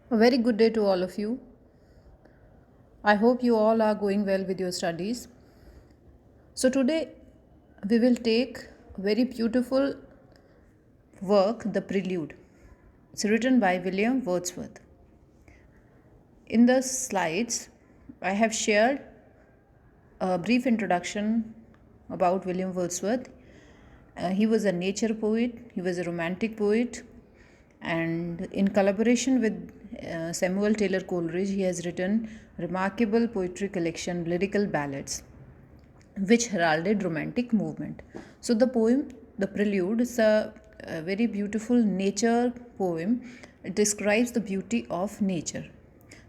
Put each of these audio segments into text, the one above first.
A very good day to all of you. I hope you all are going well with your studies. So, today we will take a very beautiful work, The Prelude. It's written by William Wordsworth. In the slides, I have shared a brief introduction about William Wordsworth. He was a nature poet, he was a romantic poet, and in collaboration with Samuel Taylor Coleridge, he has written remarkable poetry collection, Lyrical Ballads, which heralded romantic movement. So the poem, The Prelude, is a very beautiful nature poem. It describes the beauty of nature.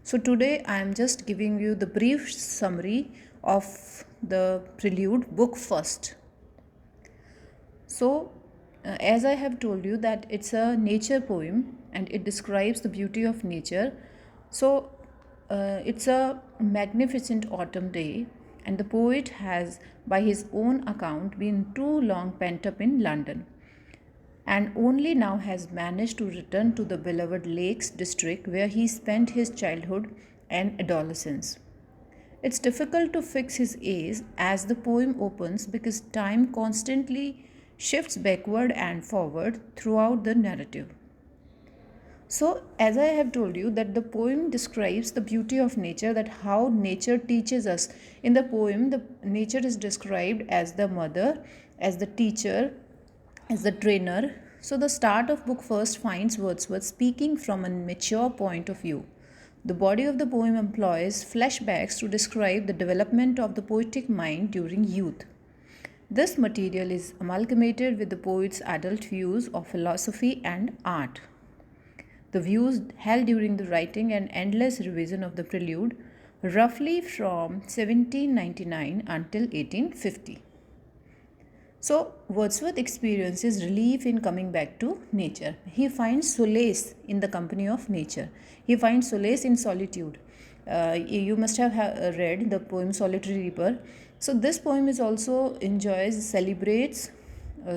So today I am just giving you the brief summary of the Prelude book first. So, as I have told you that it's a nature poem and it describes the beauty of nature. So, it's a magnificent autumn day, and the poet has, by his own account, been too long pent up in London and only now has managed to return to the beloved Lakes district where he spent his childhood and adolescence. It's difficult to fix his age as the poem opens because time constantly shifts backward and forward throughout the narrative. So, as I have told you, that the poem describes the beauty of nature, that how nature teaches us. In the poem, the nature is described as the mother, as the teacher, as the trainer. So, the start of book first finds Wordsworth speaking from a mature point of view. The body of the poem employs flashbacks to describe the development of the poetic mind during youth. This material is amalgamated with the poet's adult views of philosophy and art. The views held during the writing and endless revision of the Prelude, roughly from 1799 until 1850. So, Wordsworth experiences relief in coming back to nature. He finds solace in the company of nature. He finds solace in solitude. You must have read the poem Solitary Reaper. So, this poem is also enjoys, celebrates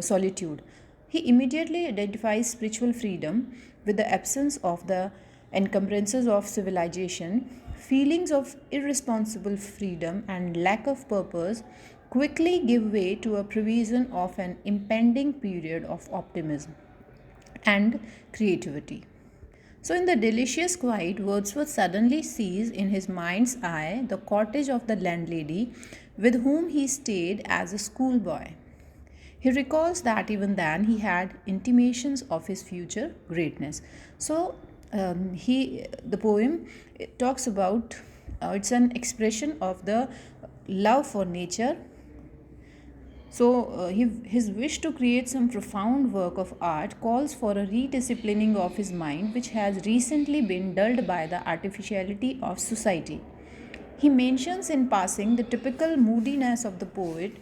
solitude. He immediately identifies spiritual freedom with the absence of the encumbrances of civilization. Feelings of irresponsible freedom and lack of purpose quickly give way to a prevision of an impending period of optimism and creativity. So, in the delicious quiet, Wordsworth suddenly sees in his mind's eye the cottage of the landlady with whom he stayed as a schoolboy. He recalls that even then he had intimations of his future greatness. So, the poem it talks about it's an expression of the love for nature. So, his wish to create some profound work of art calls for a redisciplining of his mind, which has recently been dulled by the artificiality of society. He mentions in passing the typical moodiness of the poet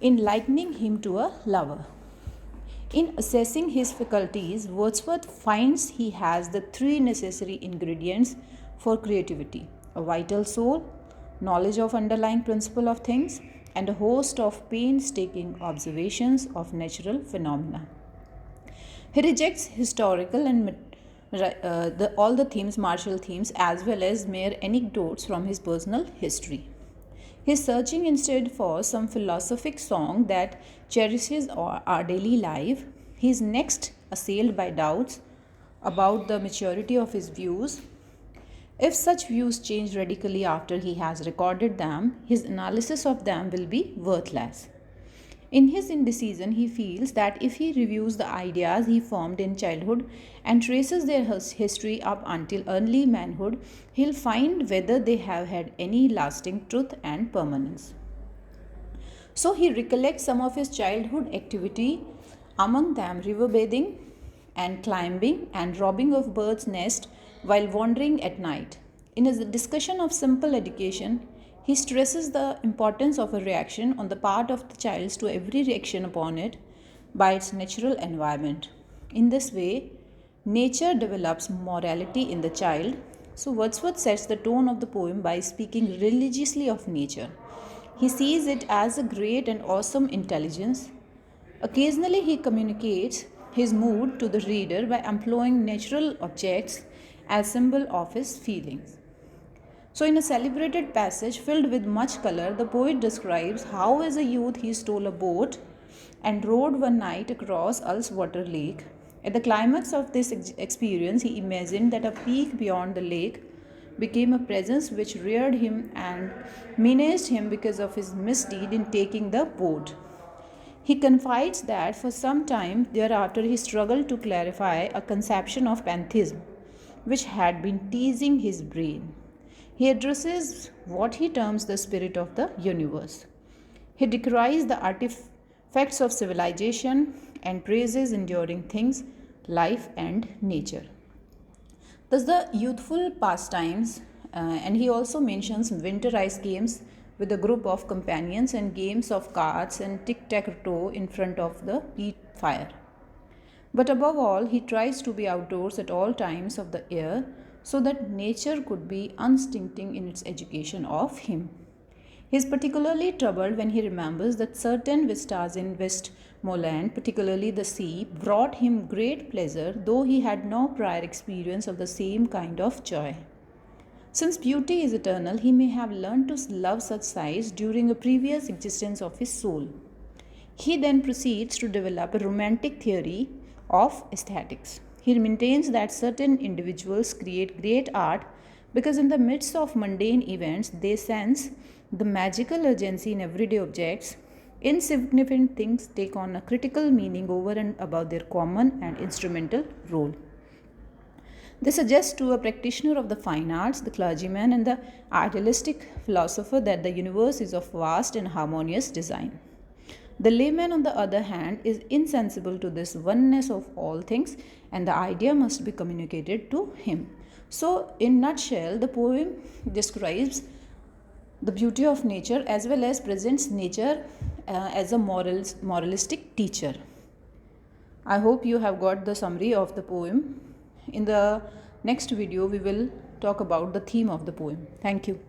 in likening him to a lover. In assessing his faculties, Wordsworth finds he has the three necessary ingredients for creativity: a vital soul, knowledge of underlying principle of things, and a host of painstaking observations of natural phenomena. He rejects historical and all the themes, martial themes, as well as mere anecdotes from his personal history. He is searching instead for some philosophic song that cherishes our daily life. He is next assailed by doubts about the maturity of his views. If such views change radically after he has recorded them, his analysis of them will be worthless. In his indecision, he feels that if he reviews the ideas he formed in childhood and traces their history up until early manhood, he'll find whether they have had any lasting truth and permanence. So he recollects some of his childhood activity, among them river bathing and climbing and robbing of birds' nest while wandering at night. In his discussion of simple education, he stresses the importance of a reaction on the part of the child to every reaction upon it by its natural environment. In this way, nature develops morality in the child. So, Wordsworth sets the tone of the poem by speaking religiously of nature. He sees it as a great and awesome intelligence. Occasionally, he communicates his mood to the reader by employing natural objects as symbol of his feelings. So, in a celebrated passage filled with much color, the poet describes how, as a youth, he stole a boat and rowed one night across Ullswater Lake. At the climax of this experience, he imagined that a peak beyond the lake became a presence which reared him and menaced him because of his misdeed in taking the boat. He confides that for some time thereafter he struggled to clarify a conception of pantheism which had been teasing his brain. He addresses what he terms the spirit of the universe. He decries the artifacts of civilization and praises enduring things, life, and nature. Thus, the youthful pastimes, and he also mentions winter ice games with a group of companions and games of cards and tic tac toe in front of the peat fire. But above all, he tries to be outdoors at all times of the year so that nature could be unstinting in its education of him. He is particularly troubled when he remembers that certain vistas in Westmoreland, particularly the sea, brought him great pleasure, though he had no prior experience of the same kind of joy. Since beauty is eternal, he may have learned to love such sights during a previous existence of his soul. He then proceeds to develop a romantic theory of aesthetics. He maintains that certain individuals create great art because, in the midst of mundane events, they sense the magical urgency in everyday objects. Insignificant things take on a critical meaning over and above their common and instrumental role. This suggests to a practitioner of the fine arts, the clergyman, and the idealistic philosopher that the universe is of vast and harmonious design. The layman, on the other hand, is insensible to this oneness of all things, and the idea must be communicated to him. So, in nutshell, the poem describes the beauty of nature as well as presents nature as a moralistic teacher. I hope you have got the summary of the poem. In the next video, we will talk about the theme of the poem. Thank you.